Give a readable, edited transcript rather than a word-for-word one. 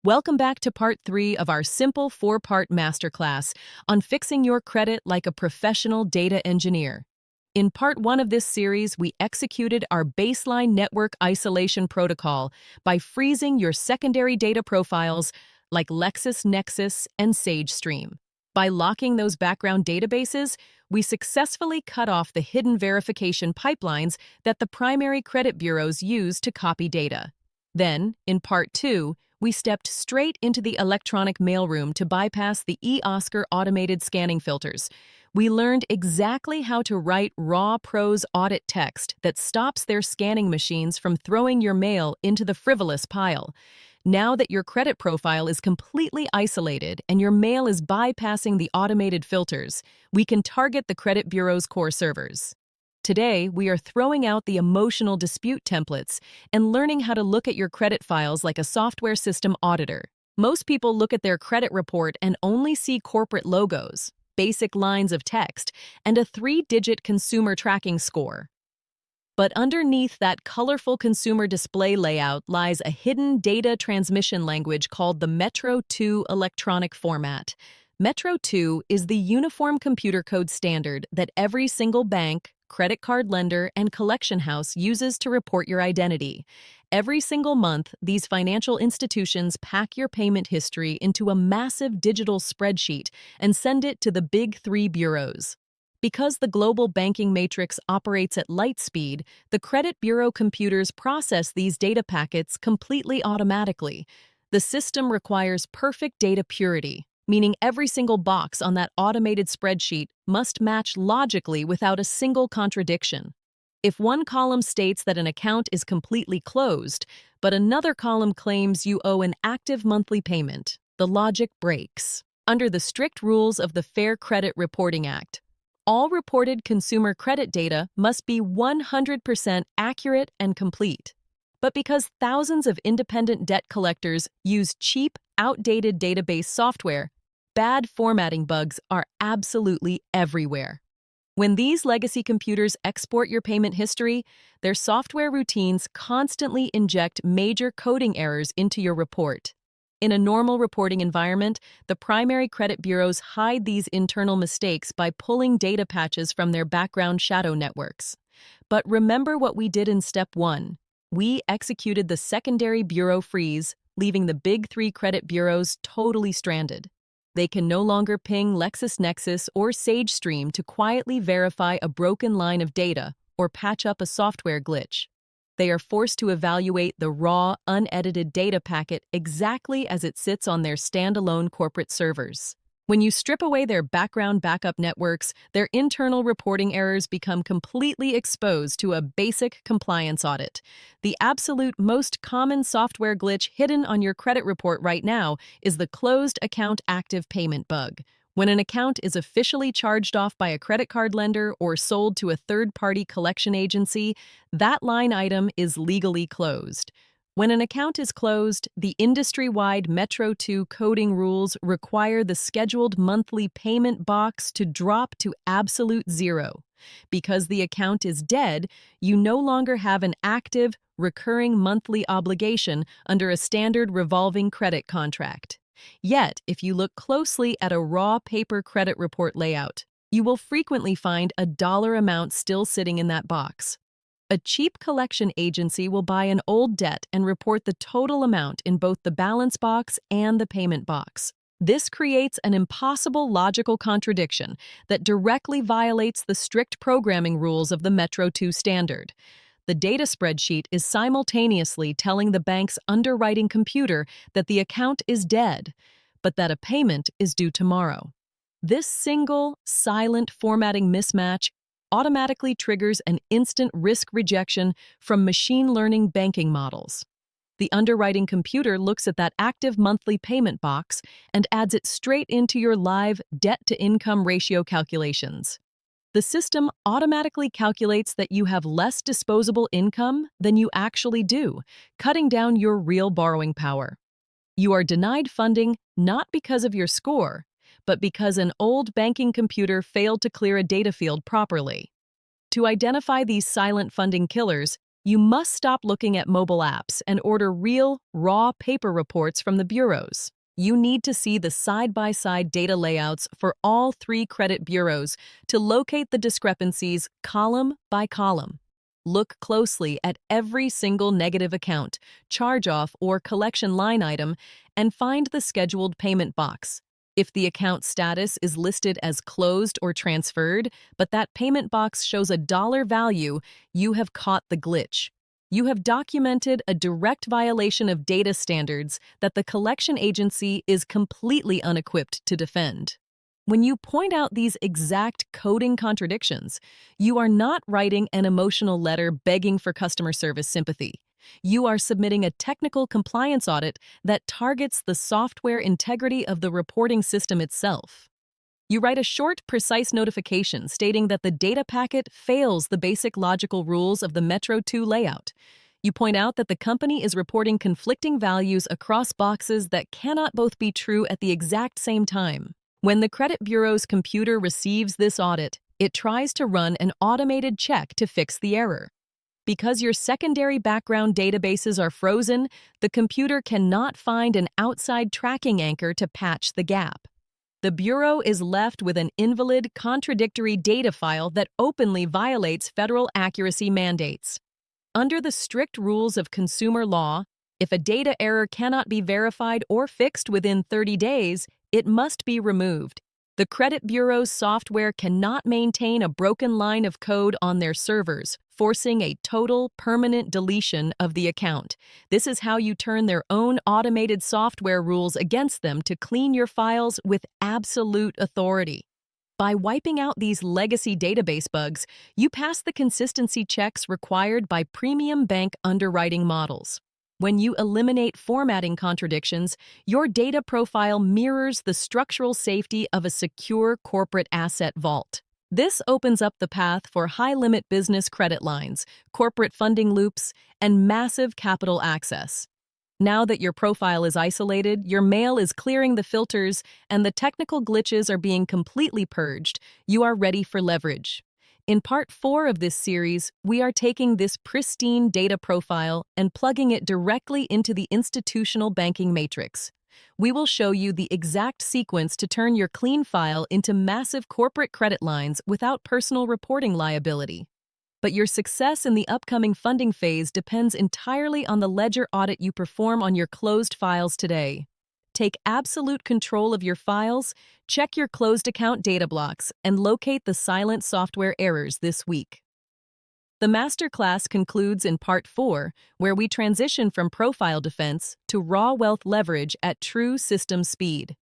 Welcome back to part 3 of our simple 4-part masterclass on fixing your credit like a professional data engineer. In part 1 of this series, we executed our baseline network isolation protocol by freezing your secondary data profiles like LexisNexis and SageStream. By locking those background databases, we successfully cut off the hidden verification pipelines that the primary credit bureaus use to copy data. Then, in part 2, we stepped straight into the electronic mailroom to bypass the eOscar automated scanning filters. We learned exactly how to write raw prose audit text that stops their scanning machines from throwing your mail into the frivolous pile. Now that your credit profile is completely isolated and your mail is bypassing the automated filters, we can target the credit bureau's core servers. Today, we are throwing out the emotional dispute templates and learning how to look at your credit files like a software system auditor. Most people look at their credit report and only see corporate logos, basic lines of text, and a 3-digit consumer tracking score. But underneath that colorful consumer display layout lies a hidden data transmission language called the Metro 2 electronic format. Metro 2 is the uniform computer code standard that every single bank, credit card lender, and collection house uses to report your identity. Every single month, these financial institutions pack your payment history into a massive digital spreadsheet and send it to the big 3 bureaus. Because the global banking matrix operates at light speed, the credit bureau computers process these data packets completely automatically. The system requires perfect data purity, meaning every single box on that automated spreadsheet must match logically without a single contradiction. If one column states that an account is completely closed, but another column claims you owe an active monthly payment, the logic breaks. Under the strict rules of the Fair Credit Reporting Act, all reported consumer credit data must be 100% accurate and complete. But because thousands of independent debt collectors use cheap, outdated database software, bad formatting bugs are absolutely everywhere. When these legacy computers export your payment history, their software routines constantly inject major coding errors into your report. In a normal reporting environment, the primary credit bureaus hide these internal mistakes by pulling data patches from their background shadow networks. But remember what we did in step 1. We executed the secondary bureau freeze, leaving the big 3 credit bureaus totally stranded. They can no longer ping LexisNexis or SageStream to quietly verify a broken line of data or patch up a software glitch. They are forced to evaluate the raw, unedited data packet exactly as it sits on their standalone corporate servers. When you strip away their background backup networks, their internal reporting errors become completely exposed to a basic compliance audit. The absolute most common software glitch hidden on your credit report right now is the closed account active payment bug. When an account is officially charged off by a credit card lender or sold to a third-party collection agency, that line item is legally closed. When an account is closed, the industry-wide Metro 2 coding rules require the scheduled monthly payment box to drop to absolute zero. Because the account is dead, you no longer have an active, recurring monthly obligation under a standard revolving credit contract. Yet, if you look closely at a raw paper credit report layout, you will frequently find a dollar amount still sitting in that box. A cheap collection agency will buy an old debt and report the total amount in both the balance box and the payment box. This creates an impossible logical contradiction that directly violates the strict programming rules of the Metro 2 standard. The data spreadsheet is simultaneously telling the bank's underwriting computer that the account is dead, but that a payment is due tomorrow. This single, silent formatting mismatch automatically triggers an instant risk rejection from machine learning banking models. The underwriting computer looks at that active monthly payment box and adds it straight into your live debt-to-income ratio calculations. The system automatically calculates that you have less disposable income than you actually do, cutting down your real borrowing power. You are denied funding not because of your score, but because an old banking computer failed to clear a data field properly. To identify these silent funding killers, You must stop looking at mobile apps and order real, raw paper reports from the bureaus. You need to see the side-by-side data layouts for all three credit bureaus to locate the discrepancies column by column. Look closely at every single negative account, charge-off, or collection line item and find the scheduled payment box. If the account status is listed as closed or transferred, but that payment box shows a dollar value, you have caught the glitch. You have documented a direct violation of data standards that the collection agency is completely unequipped to defend. When you point out these exact coding contradictions, you are not writing an emotional letter begging for customer service sympathy. You are submitting a technical compliance audit that targets the software integrity of the reporting system itself. You write a short, precise notification stating that the data packet fails the basic logical rules of the Metro 2 layout. You point out that the company is reporting conflicting values across boxes that cannot both be true at the exact same time. When the credit bureau's computer receives this audit, it tries to run an automated check to fix the error. Because your secondary background databases are frozen, the computer cannot find an outside tracking anchor to patch the gap. The Bureau is left with an invalid, contradictory data file that openly violates federal accuracy mandates. Under the strict rules of consumer law, if a data error cannot be verified or fixed within 30 days, it must be removed. The Credit Bureau's software cannot maintain a broken line of code on their servers, forcing a total, permanent deletion of the account. This is how you turn their own automated software rules against them to clean your files with absolute authority. By wiping out these legacy database bugs, you pass the consistency checks required by premium bank underwriting models. When you eliminate formatting contradictions, your data profile mirrors the structural safety of a secure corporate asset vault. This opens up the path for high-limit business credit lines, corporate funding loops, and massive capital access. Now that your profile is isolated, your mail is clearing the filters, and the technical glitches are being completely purged, you are ready for leverage. In Part 4 of this series, we are taking this pristine data profile and plugging it directly into the institutional banking matrix. We will show you the exact sequence to turn your clean file into massive corporate credit lines without personal reporting liability. But your success in the upcoming funding phase depends entirely on the ledger audit you perform on your closed files today. Take absolute control of your files, check your closed account data blocks, and locate the silent software errors this week. The masterclass concludes in Part 4, where we transition from profile defense to raw wealth leverage at true system speed.